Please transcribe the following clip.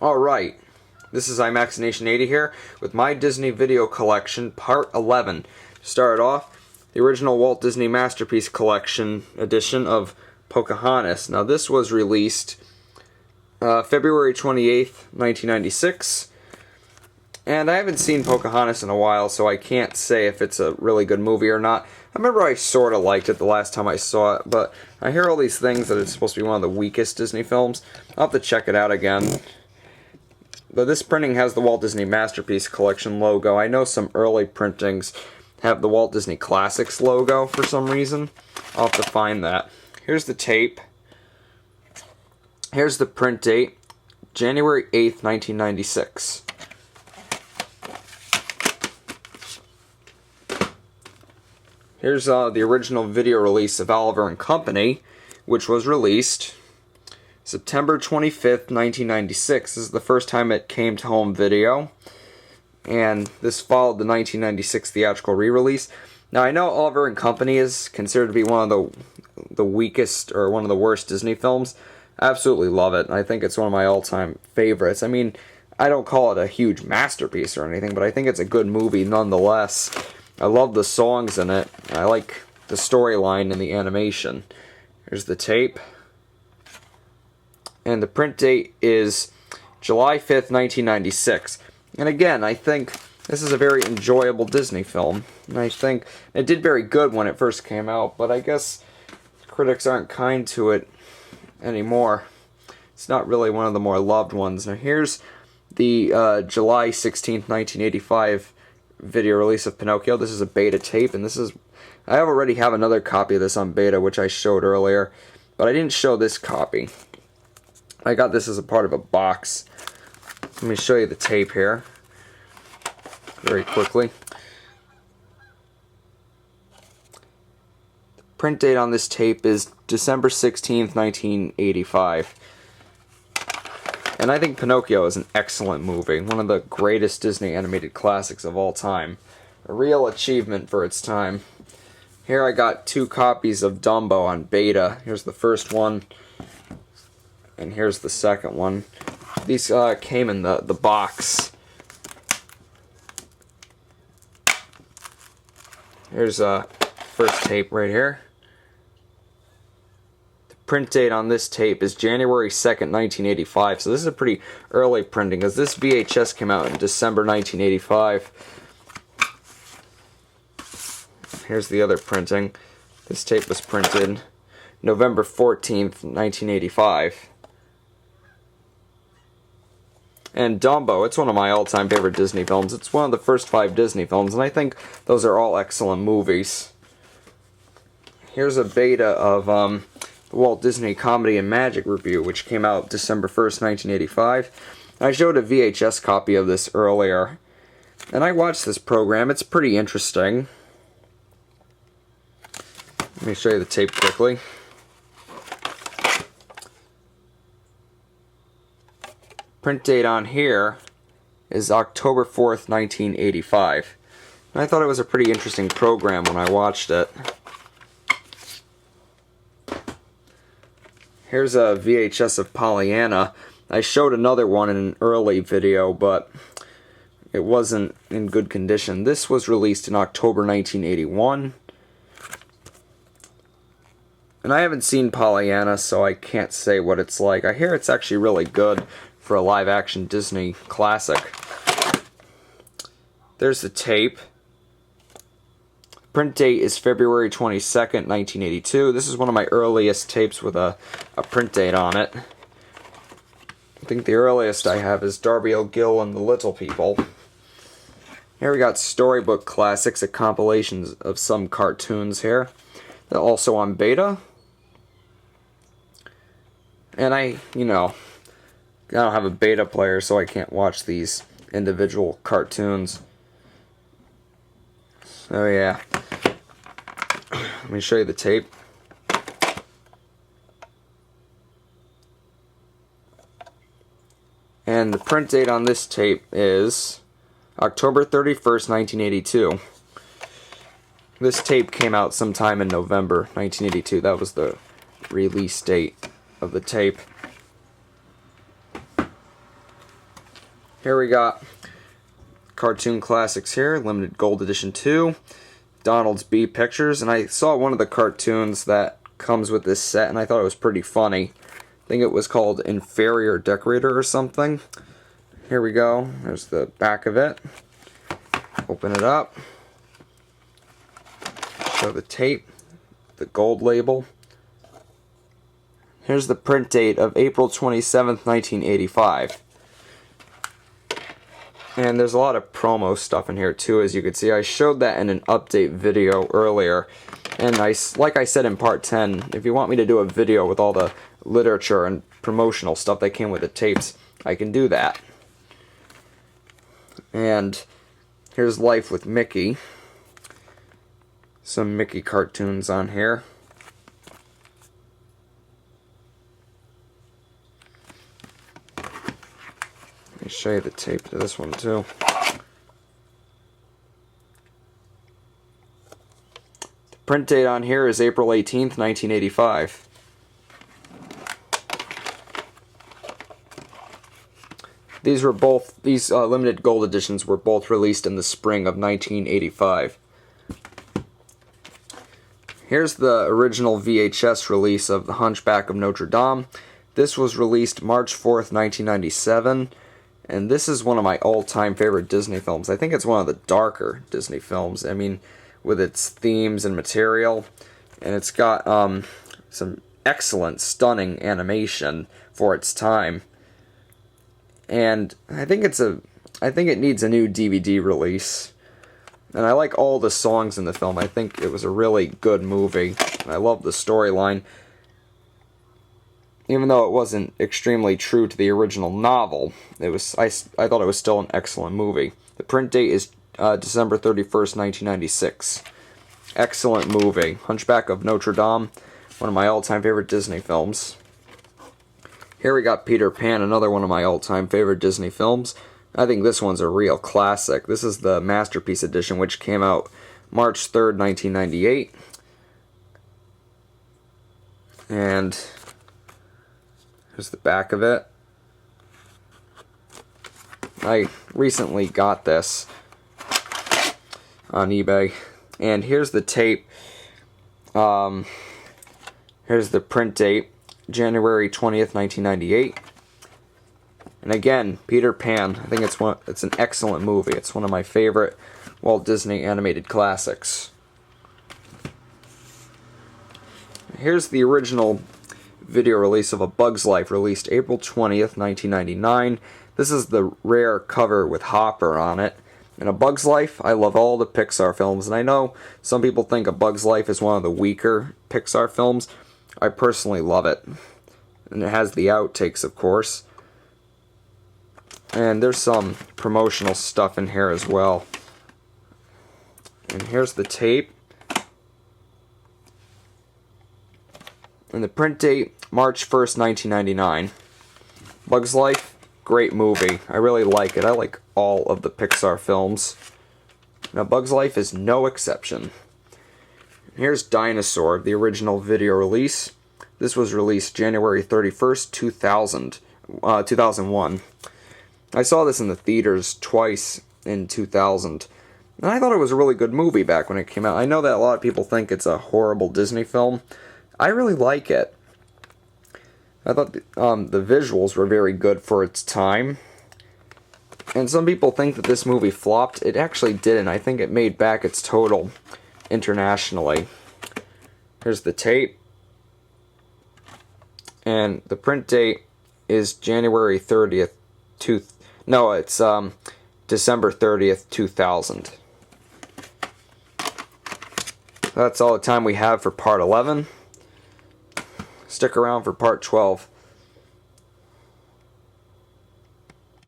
Alright, this is IMAX Nation 80 here with my Disney Video Collection Part 11. To start off, the original Walt Disney Masterpiece Collection edition of Pocahontas. Now this was released February 28th, 1996. And I haven't seen Pocahontas in a while, so I can't say if it's a really good movie or not. I remember I sort of liked it the last time I saw it, but I hear all these things that it's supposed to be one of the weakest Disney films. I'll have to check it out again. But this printing has the Walt Disney Masterpiece Collection logo. I know some early printings have the Walt Disney Classics logo for some reason. I'll have to find that. Here's the tape. Here's the print date, January 8th, 1996. Here's the original video release of Oliver and Company, which was released September 25th, 1996. This is the first time it came to home video, and this followed the 1996 theatrical re-release. Now, I know Oliver and Company is considered to be one of the weakest, or one of the worst Disney films. I absolutely love it. I think it's one of my all-time favorites. I mean, I don't call it a huge masterpiece or anything, but I think it's a good movie nonetheless. I love the songs in it. I like the storyline and the animation. Here's the tape. And the print date is July 5th, 1996. And again, I think this is a very enjoyable Disney film. And I think it did very good when it first came out, but I guess critics aren't kind to it anymore. It's not really one of the more loved ones. Now here's the July 16th, 1985 video release of Pinocchio. This is a beta tape, and this is... I already have another copy of this on beta, which I showed earlier, but I didn't show this copy. I got this as a part of a box. Let me show you the tape here very quickly. The print date on this tape is December 16th, 1985. And I think Pinocchio is an excellent movie, one of the greatest Disney animated classics of all time. A real achievement for its time. Here I got two copies of Dumbo on beta. Here's the first one, and here's the second one. These came in the box. Here's first tape right here. The print date on this tape is January 2nd, 1985. So this is a pretty early printing, because this VHS came out in December 1985. Here's the other printing. This tape was printed November 14th, 1985. And Dumbo, it's one of my all-time favorite Disney films. It's one of the first 5 Disney films, and I think those are all excellent movies. Here's a beta of the Walt Disney Comedy and Magic Review, which came out December 1st, 1985. I showed a VHS copy of this earlier, and I watched this program. It's pretty interesting. Let me show you the tape quickly. Print date on here is October 4th, 1985. And I thought it was a pretty interesting program when I watched it. Here's a VHS of Pollyanna. I showed another one in an early video, but it wasn't in good condition. This was released in October 1981. And I haven't seen Pollyanna, so I can't say what it's like. I hear it's actually really good for a live-action Disney classic. There's the tape. Print date is February 22nd, 1982. This is one of my earliest tapes with a print date on it. I think the earliest I have is Darby O'Gill and the Little People. Here we got Storybook Classics, a compilation of some cartoons here. They're also on beta. And I don't have a beta player, so I can't watch these individual cartoons. So yeah. Let me show you the tape. And the print date on this tape is October 31st, 1982. This tape came out sometime in November 1982. That was the release date of the tape. Here we got Cartoon Classics here, Limited Gold Edition 2, Donald's B Pictures, and I saw one of the cartoons that comes with this set, and I thought it was pretty funny. I think it was called Inferior Decorator or something. Here we go. There's the back of it. Open it up. Show the tape, the gold label. Here's the print date of April 27th, 1985. And there's a lot of promo stuff in here too, as you can see. I showed that in an update video earlier. And like I said in part 10, if you want me to do a video with all the literature and promotional stuff that came with the tapes, I can do that. And here's Life with Mickey. Some Mickey cartoons on here. Let me show you the tape to this one too. The print date on here is April 18th, 1985. These limited gold editions were both released in the spring of 1985. Here's the original VHS release of The Hunchback of Notre Dame. This was released March 4th, 1997. And this is one of my all-time favorite Disney films. I think it's one of the darker Disney films. I mean, with its themes and material. And it's got some excellent, stunning animation for its time. And I think it needs a new DVD release. And I like all the songs in the film. I think it was a really good movie. I love the storyline. Even though it wasn't extremely true to the original novel, I thought it was still an excellent movie. The print date is December 31st, 1996. Excellent movie. Hunchback of Notre Dame, one of my all-time favorite Disney films. Here we got Peter Pan, another one of my all-time favorite Disney films. I think this one's a real classic. This is the Masterpiece Edition, which came out March 3rd, 1998. And here's the back of it. I recently got this on eBay. And here's the tape. Here's the print date, January 20th, 1998. And again, Peter Pan. I think it's an excellent movie. It's one of my favorite Walt Disney animated classics. Here's the original video release of A Bug's Life, released April 20th, 1999. This is the rare cover with Hopper on it. In A Bug's Life, I love all the Pixar films, and I know some people think A Bug's Life is one of the weaker Pixar films. I personally love it. And it has the outtakes, of course. And there's some promotional stuff in here as well. And here's the tape. And the print date, March 1st, 1999. Bug's Life, great movie. I really like it. I like all of the Pixar films. Now, Bug's Life is no exception. Here's Dinosaur, the original video release. This was released January 31st, 2001. I saw this in the theaters twice in 2000. And I thought it was a really good movie back when it came out. I know that a lot of people think it's a horrible Disney film. I really like it. I thought the visuals were very good for its time. And some people think that this movie flopped. It actually didn't. I think it made back its total internationally. Here's the tape. And the print date is January 30th, December 30th, 2000. That's all the time we have for part 11. Stick around for part 12.